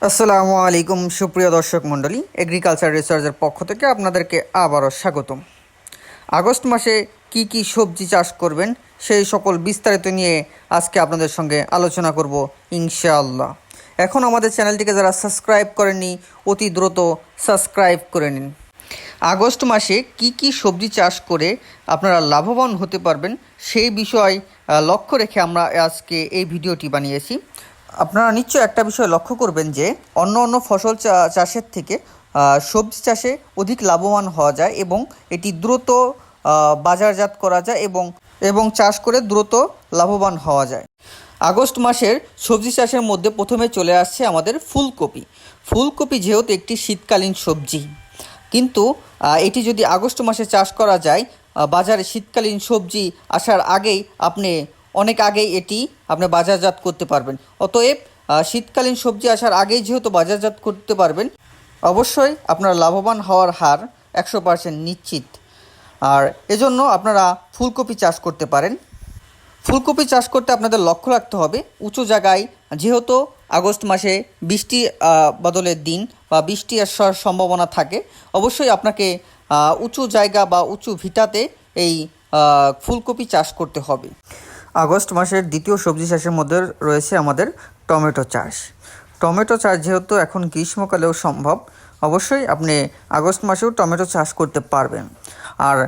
আসসালামু আলাইকুম সুপ্রিয় দর্শক মণ্ডলী, এগ্রিকালচার রিসার্চের পক্ষ থেকে আপনাদেরকে আবারও স্বাগতম। আগস্ট মাসে কি কি সবজি চাষ করবেন সেই সকল বিস্তারিত নিয়ে আজকে আপনাদের সঙ্গে আলোচনা করব ইনশাআল্লাহ। এখন আমাদের চ্যানেলটিকে যারা সাবস্ক্রাইব করেননি অতি দ্রুত সাবস্ক্রাইব করে নিন। আগস্ট মাসে কি কি সবজি চাষ করে আপনারা লাভবান হতে পারবেন সেই বিষয় লক্ষ্য রেখে আমরা আজকে এই ভিডিওটি বানিয়েছি। আপনারা নিশ্চয় একটা বিষয় লক্ষ্য করবেন যে অন্য ফসল চাষের থেকে সবজি চাষে অধিক লাভবান হওয়া যায় এবং এটি দ্রুত বাজারজাত করা যায় এবং চাষ করে দ্রুত লাভবান হওয়া যায়। আগস্ট মাসের সবজি চাষের মধ্যে প্রথমে চলে আসছে আমাদের ফুলকপি। ফুলকপি যেহেতু একটি শীতকালীন সবজি, কিন্তু এটি যদি আগস্ট মাসে চাষ করা যায়, বাজারে শীতকালীন সবজি আসার আগেই অনেক আগেই এটি আপনি বাজারজাত করতে পারবেন। অতএব শীতকালীন সবজি আসার আগেই যেহেতু বাজারজাত করতে পারবেন, অবশ্যই আপনার লাভবান হওয়ার হার 100% নিশ্চিত। আর এজন্য আপনারা ফুলকপি চাষ করতে পারেন। ফুলকপি চাষ করতে আপনাদের লক্ষ্য রাখতে হবে উঁচু জায়গায়, যেহেতু আগস্ট মাসে বৃষ্টি বদলের দিন বা বৃষ্টি আসার সম্ভাবনা থাকে, অবশ্যই আপনাকে উঁচু জায়গা বা উঁচু ভিটাতে এই ফুলকপি চাষ করতে হবে। আগস্ট মাসের দ্বিতীয় সবজি চাষের মধ্যে রয়েছে আমাদের টমেটো চাষ। টমেটো চাষ যেহেতু এখন গ্রীষ্মকালেও সম্ভব, অবশ্যই আপনি আগস্ট মাসেও টমেটো চাষ করতে পারবেন। আর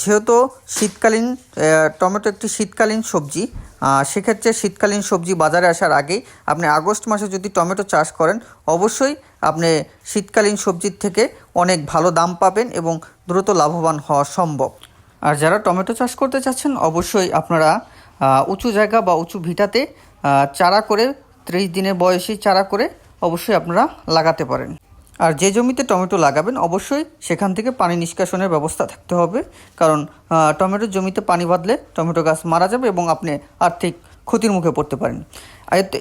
যেহেতু শীতকালীন টমেটো একটি শীতকালীন সবজি, সেক্ষেত্রে শীতকালীন সবজি বাজারে আসার আগেই আপনি আগস্ট মাসে যদি টমেটো চাষ করেন, অবশ্যই আপনি শীতকালীন সবজির থেকে অনেক ভালো দাম পাবেন এবং দ্রুত লাভবান হওয়া সম্ভব। আর যারা টমেটো চাষ করতে চাচ্ছেন, অবশ্যই আপনারা উঁচু জায়গা বা উঁচু ভিটাতে চারা করে 30 দিনের বয়সী চারা করে অবশ্যই আপনারা লাগাতে পারেন। আর যে জমিতে টমেটো লাগাবেন, অবশ্যই সেখান থেকে পানি নিষ্কাশনের ব্যবস্থা থাকতে হবে, কারণ টমেটোর জমিতে পানি বাঁধলে টমেটো গাছ মারা যাবে এবং আপনি আর্থিক ক্ষতির মুখে পড়তে পারেন।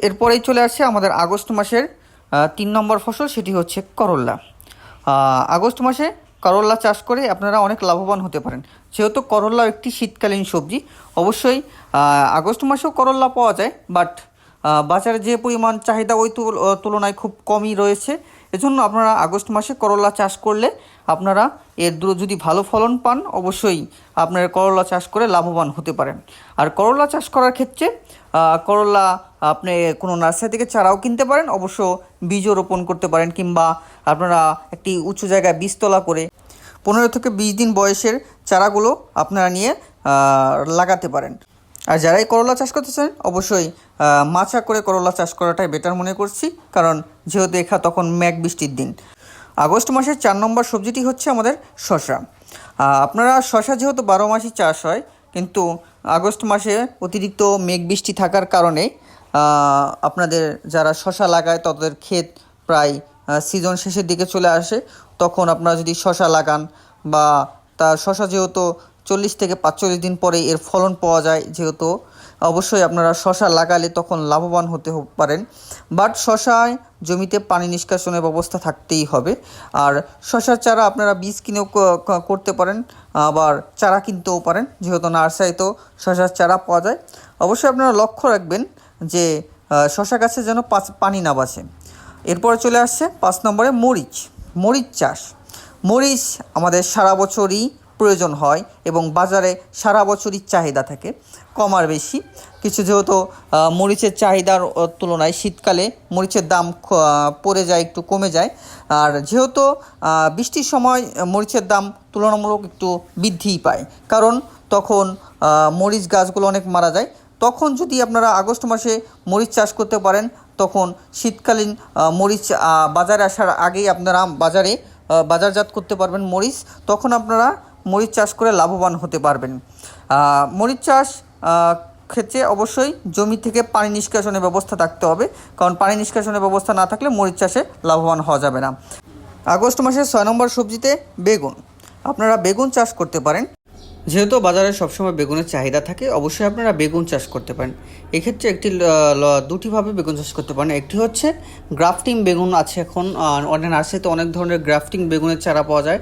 এরপরেই চলে আসছে আমাদের আগস্ট মাসের 3 নম্বর ফসল, সেটি হচ্ছে করল্লা। আগস্ট মাসে করল্লা চাষ করে আপনারা অনেক লাভবান হতে পারেন। যেহেতু করল্লা একটি শীতকালীন সবজি, অবশ্যই আগস্ট মাসেও করল্লা পাওয়া যায়, বাট বাজারে যে পরিমাণ চাহিদা ওই তুলনায় খুব কমই রয়েছে। এজন্য আপনারা আগস্ট মাসে করল্লা চাষ করলে আপনারা যদি ভালো ফলন পান, অবশ্যই আপনারা করল্লা চাষ করে লাভবান হতে পারেন। আর করল্লা চাষ করার ক্ষেত্রে করল্লা আপনি কোনো নার্সারি থেকে চারাও কিনতে পারেন, অবশ্য বীজও রোপণ করতে পারেন, কিংবা আপনারা একটি উঁচু জায়গায় বীজতলা করে 15 থেকে 20 দিন বয়সের চারাগুলো আপনারা নিয়ে লাগাতে পারেন। আর যারাই করলা চাষ করতে চান, অবশ্যই মাচা করে করলা চাষ করাটাই বেটার মনে করছি, কারণ যেহেতু তখন মেঘ বৃষ্টির দিন। আগস্ট মাসের 4 নম্বর সবজিটি হচ্ছে আমাদের শসা। আপনারা শসা যেহেতু 12 মাসই চাষ হয়, কিন্তু আগস্ট মাসে অতিরিক্ত মেঘ বৃষ্টি থাকার কারণে আপনাদের যারা শসা লাগায় তাদের ক্ষেত প্রায় সিজন শেষের দিকে চলে আসে। তখন আপনারা যদি শসা লাগান, বা তার শসা যেহেতু 40 থেকে 45 দিন পরে এর ফলন পাওয়া যায়, যেহেতু অবশ্যই আপনারা শসা লাগালে তখন লাভবান হতে পারেন। বাট শসায় জমিতে পানি নিষ্কাশনের ব্যবস্থা থাকতেই হবে। আর শসার চারা আপনারা বীজ কিনেও করতে পারেন, আবার চারা কিনতেও পারেন, যেহেতু নার্সারিতেও শসার চারা পাওয়া যায়। অবশ্যই আপনারা লক্ষ্য রাখবেন যে শসা গাছে যেন পানি না বাঁচে। এরপরে চলে আসছে 5 নম্বরে মরিচ চাষ। মরিচ আমাদের সারা বছরই প্রয়োজন হয় এবং বাজারে সারা বছরই চাহিদা থাকে, কম আর বেশি কিছু। যেহেতু মরিচের চাহিদার তুলনায় শীতকালে মরিচের দাম পড়ে যায়, একটু কমে যায়। আর যেহেতু বৃষ্টির সময় মরিচের দাম তুলনামূলক একটু বৃদ্ধিই পায়, কারণ তখন মরিচ গাছগুলো অনেক মারা যায়। তখন যদি আপনারা আগস্ট মাসে মরিচ চাষ করতে পারেন, তখন শীতকালীন মরিচ বাজারে আসার আগেই আপনারা বাজারজাত করতে পারবেন মরিচ। তখন আপনারা মরিচ চাষ করে লাভবান হতে পারবেন। মরিচ চাষ ক্ষেত্রে অবশ্যই জমি থেকে পানি নিষ্কাশনের ব্যবস্থা থাকতে হবে, কারণ পানি নিষ্কাশনের ব্যবস্থা না থাকলে মরিচ চাষে লাভবান হওয়া যাবে না। আগস্ট মাসের 6 নম্বর সবজিতে বেগুন। আপনারা বেগুন চাষ করতে পারেন। যেহেতু বাজারে সবসময় বেগুনের চাহিদা থাকে, অবশ্যই আপনারা বেগুন চাষ করতে পারেন। এক্ষেত্রে দুটিভাবে বেগুন চাষ করতে পারেন। একটি হচ্ছে গ্রাফটিং বেগুন আছে, এখন অনেক নার্সারিতে অনেক ধরনের গ্রাফটিং বেগুনের চারা পাওয়া যায়,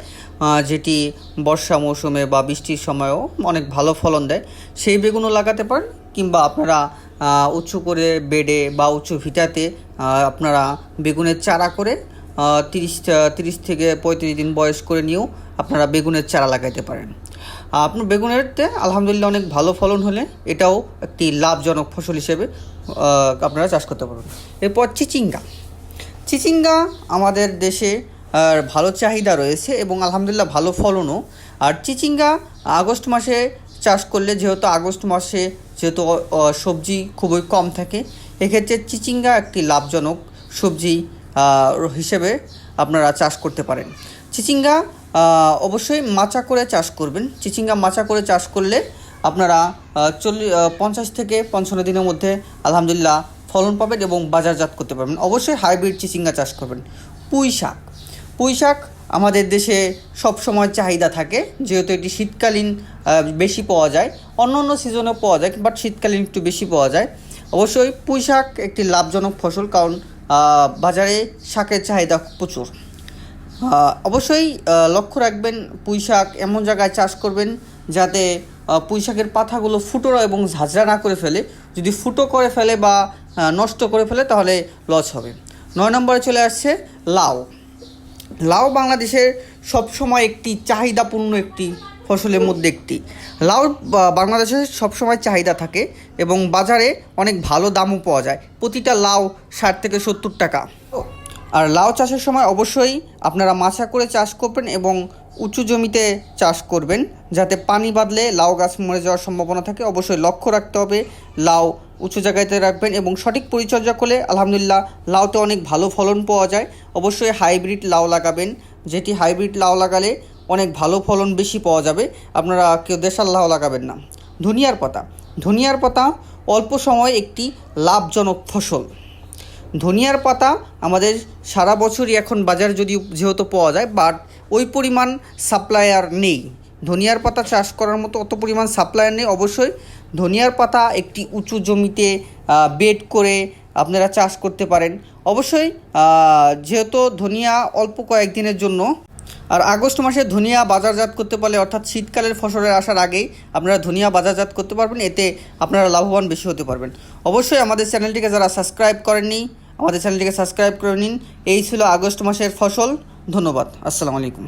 যেটি বর্ষা মৌসুমে বা বৃষ্টির সময়ও অনেক ভালো ফলন দেয়। সেই বেগুনও লাগাতে পারেন, কিংবা আপনারা উঁচু করে বেডে বা উঁচু ভিটাতে আপনারা বেগুনের চারা করে 30 থেকে 35 দিন বয়স করে নিয়েও আপনারা বেগুনের চারা লাগাইতে পারেন। আপনার বেগুনেরতে আলহামদুলিল্লাহ অনেক ভালো ফলন হলে এটাও একটি লাভজনক ফসল হিসেবে আপনারা চাষ করতে পারবেন। এরপর চিচিঙ্গা আমাদের দেশে ভালো চাহিদা রয়েছে এবং আলহামদুলিল্লাহ ভালো ফলনও। আর চিচিঙ্গা আগস্ট মাসে চাষ করলে, যেহেতু আগস্ট মাসে সবজি খুবই কম থাকে, এক্ষেত্রে চিচিঙ্গা একটি লাভজনক সবজি হিসেবে আপনারা চাষ করতে পারেন। চিচিঙ্গা অবশ্যই মাচা করে চাষ করবেন। চিচিঙ্গা মাচা করে চাষ করলে আপনারা 50 থেকে 55 দিনের মধ্যে আলহামদুলিল্লাহ ফলন পাবেন এবং বাজারজাত করতে পারবেন। অবশ্যই হাইব্রিড চিচিঙ্গা চাষ করবেন। পুঁই শাক আমাদের দেশে সব সময় চাহিদা থাকে, যেহেতু এটি শীতকালীন বেশি পাওয়া যায়, অন্য সিজনেও পাওয়া যায়, বাট শীতকালীন একটু বেশি পাওয়া যায়। অবশ্যই পুঁই শাক একটি লাভজনক ফসল, কারণ বাজারে শাকের চাহিদা প্রচুর। অবশ্যই লক্ষ্য রাখবেন পুঁই শাক এমন জায়গায় চাষ করবেন যাতে পুঁই শাকের পাতাগুলো ফুটো এবং ঝাঁঝরা না করে ফেলে। যদি ফুটো করে ফেলে বা নষ্ট করে ফেলে তাহলে লস হবে। 9 নম্বরে চলে আসছে লাউ বাংলাদেশের সবসময় একটি চাহিদাপূর্ণ একটি ফসলের মধ্যে একটি। লাউ বাংলাদেশে সবসময় চাহিদা থাকে এবং বাজারে অনেক ভালো দামও পাওয়া যায়। প্রতিটা লাউ 60 থেকে 70 টাকা। আর লাউ চাষের সময় অবশ্যই আপনারা মাচা করে চাষ করবেন এবং উঁচু জমিতে চাষ করবেন, যাতে পানি বাঁধলে লাউ গাছ মরে যাওয়ার সম্ভাবনা থাকে। অবশ্যই লক্ষ্য রাখতে হবে, লাউ উঁচু জায়গাতে রাখবেন এবং সঠিক পরিচর্যা করলে আলহামদুলিল্লাহ লাউতে অনেক ভালো ফলন পাওয়া যায়। অবশ্যই হাইব্রিড লাউ লাগাবেন, যেটি হাইব্রিড লাউ লাগালে অনেক ভালো ফলন বেশি পাওয়া যাবে। আপনারা কেউ দেশাল লাউ লাগাবেন না। ধনিয়ার পাতা অল্প সময় একটি লাভজনক ফসল। ধনিয়ার পাতা আমাদের সারা বছরই এখন বাজারে যেহেতু পাওয়া যায়, বাট ওই পরিমাণ সাপ্লায়ার নেই। ধনিয়ার পাতা চাষ করার মতো অত পরিমাণ সাপ্লায়ার নেই। অবশ্যই ধনিয়ার পাতা একটি উঁচু জমিতে বেড করে আপনারা চাষ করতে পারেন। অবশ্যই যেহেতু ধনিয়া অল্প কয়েকদিনের জন্য, আর আগস্ট মাসে ধনিয়া বাজারজাত করতে পারলে, অর্থাৎ শীতকালের ফসলের আসার আগেই আপনারা ধনিয়া বাজারজাত করতে পারবেন। এতে আপনারা লাভবান বেশি হতে পারবেন। অবশ্যই আমাদের চ্যানেলটিকে যারা সাবস্ক্রাইব করেননি, আমাদের চ্যানেলটিকে সাবস্ক্রাইব করে নিন। এই ছিল আগস্ট মাসের ফসল। ধন্যবাদ। আসসালামু আলাইকুম।